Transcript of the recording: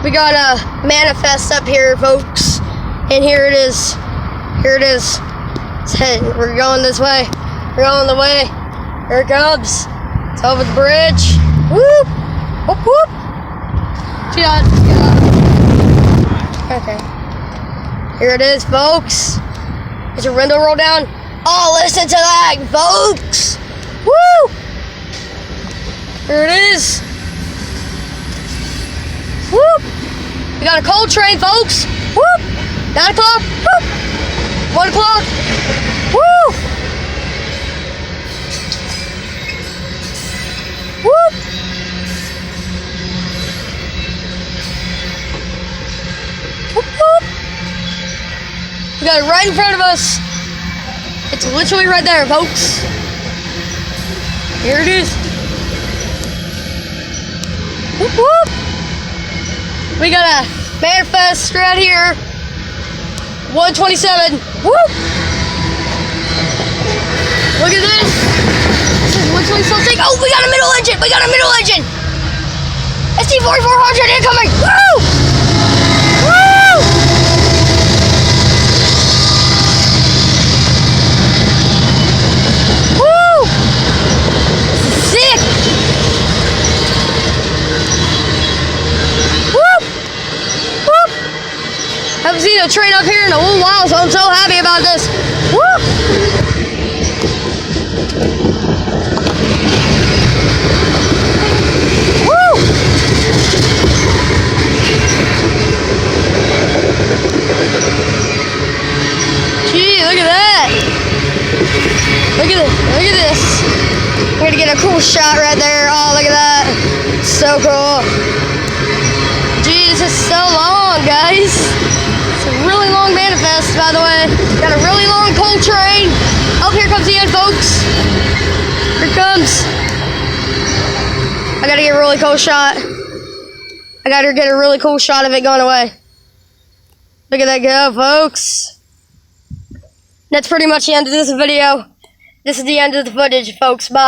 We got a manifest up here, folks. And here it is. Here it is. It's heading. We're going this way. We're going the way. Here it comes. It's over the bridge. Whoop! Whoop whoop! Get on. Okay. Here it is, folks. Is your window roll down? Oh, listen to that, folks! Woo! Here it is. Whoop! We got a coal train, folks. Whoop! 9 o'clock. Whoop! 1 o'clock. Woo! Whoop! Whoop, whoop. We got it right in front of us. It's literally right there, folks. Here it is. Whoop, whoop. We got a manifest right here. 127. Whoop! Look at this. This is literally something. Oh, we got a middle engine. We got a middle engine. ST-4400 incoming. Woo! Woo! Woo! This is sick. Whoop! Whoop! Haven't seen a train up here in a little while, so I'm so happy about this. Whoop! Woo! Gee, look at that! Look at this! Look at this! I'm gonna get a cool shot right there. Oh, look at that! So cool! Gee, this is so long, guys. It's a really long manifest, by the way. Got a really long coal train. Oh, here comes the end, folks. Here it comes. I gotta get a really cool shot. I gotta get a really cool shot of it going away. Look at that go, folks. That's pretty much the end of this video. This is the end of the footage, folks. Bye.